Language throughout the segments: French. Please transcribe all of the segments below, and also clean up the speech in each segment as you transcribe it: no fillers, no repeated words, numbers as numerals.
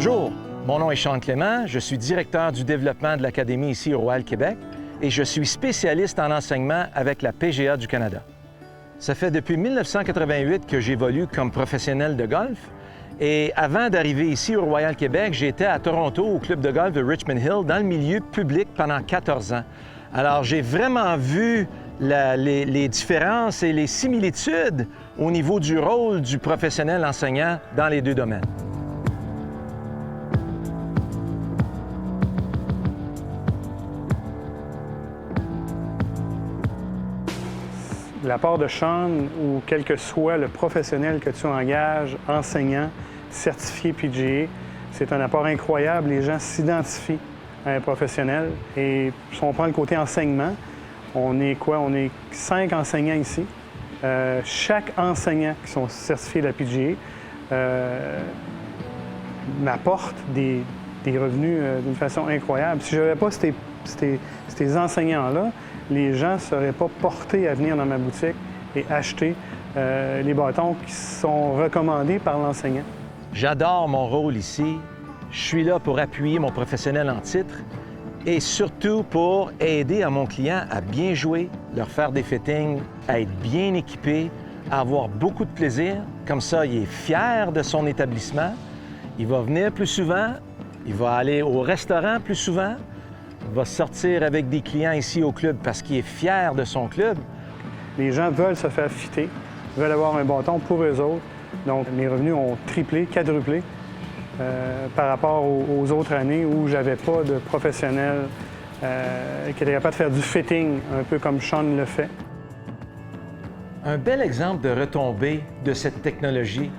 Bonjour, mon nom est Sean Clément, je suis directeur du développement de l'Académie ici au Royal Québec et je suis spécialiste en enseignement avec la PGA du Canada. Ça fait depuis 1988 que j'évolue comme professionnel de golf et avant d'arriver ici au Royal Québec, j'étais à Toronto au club de golf de Richmond Hill dans le milieu public pendant 14 ans. Alors j'ai vraiment vu les différences et les similitudes au niveau du rôle du professionnel enseignant dans les deux domaines. L'apport de Sean, ou quel que soit le professionnel que tu engages, enseignant, certifié PGA, c'est un apport incroyable. Les gens s'identifient à un professionnel. Et si on prend le côté enseignement, on est quoi? On est 5 enseignants ici. Chaque enseignant qui sont certifiés de la PGA m'apporte des revenus d'une façon incroyable. Si je n'avais pas ces enseignants-là, les gens ne seraient pas portés à venir dans ma boutique et acheter les bâtons qui sont recommandés par l'enseignant. J'adore mon rôle ici. Je suis là pour appuyer mon professionnel en titre et surtout pour aider à mon client à bien jouer, leur faire des fittings, à être bien équipé, à avoir beaucoup de plaisir. Comme ça, il est fier de son établissement. Il va venir plus souvent. Il va aller au restaurant plus souvent. Il va sortir avec des clients ici au club parce qu'il est fier de son club. Les gens veulent se faire fitter, veulent avoir un bâton pour eux autres. Donc, mes revenus ont triplé, quadruplé par rapport aux autres années où j'avais pas de professionnel qui était capable de faire du fitting, un peu comme Sean le fait. Un bel exemple de retombée de cette technologie.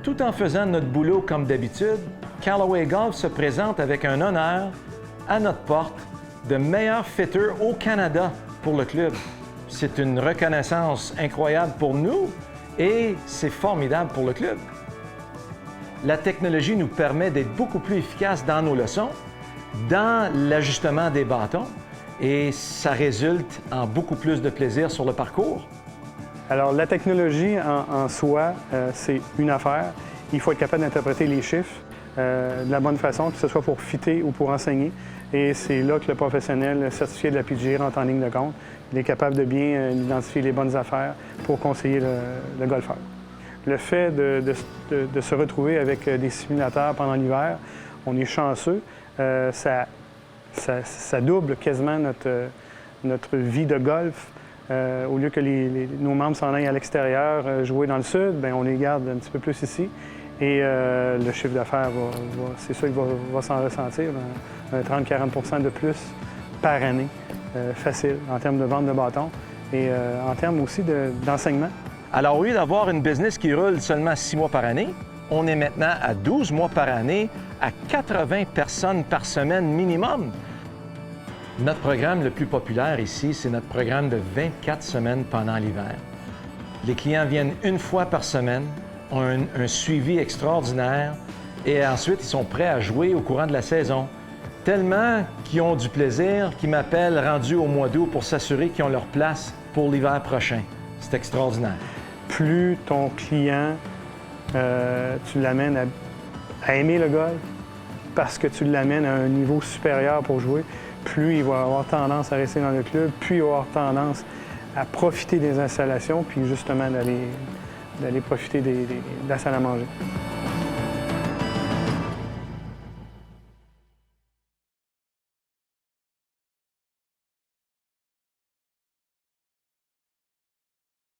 Tout en faisant notre boulot comme d'habitude, Callaway Golf se présente avec un honneur à notre porte de meilleur fitter au Canada pour le club. C'est une reconnaissance incroyable pour nous et c'est formidable pour le club. La technologie nous permet d'être beaucoup plus efficaces dans nos leçons, dans l'ajustement des bâtons et ça résulte en beaucoup plus de plaisir sur le parcours. Alors, la technologie en soi, c'est une affaire. Il faut être capable d'interpréter les chiffres de la bonne façon, que ce soit pour fitter ou pour enseigner. Et c'est là que le professionnel certifié de la PGA rentre en ligne de compte. Il est capable de bien identifier les bonnes affaires pour conseiller le golfeur. Le fait de se retrouver avec des simulateurs pendant l'hiver, on est chanceux. Ça double quasiment notre vie de golf. Au lieu que nos membres s'en aillent à l'extérieur jouer dans le sud, bien, on les garde un petit peu plus ici. Et le chiffre d'affaires, c'est sûr qu'il va s'en ressentir, 30-40 % de plus par année, facile, en termes de vente de bâtons et en termes aussi d'enseignement. Alors, au lieu d'avoir une business qui roule seulement 6 mois par année, on est maintenant à 12 mois par année, à 80 personnes par semaine minimum. Notre programme le plus populaire ici, c'est notre programme de 24 semaines pendant l'hiver. Les clients viennent une fois par semaine, ont un suivi extraordinaire et ensuite, ils sont prêts à jouer au courant de la saison. Tellement qu'ils ont du plaisir, qu'ils m'appellent rendus au mois d'août pour s'assurer qu'ils ont leur place pour l'hiver prochain. C'est extraordinaire. Plus ton client, tu l'amènes à aimer le golf parce que tu l'amènes à un niveau supérieur pour jouer, plus il va avoir tendance à rester dans le club, plus il va avoir tendance à profiter des installations, puis justement d'aller profiter de la salle à manger.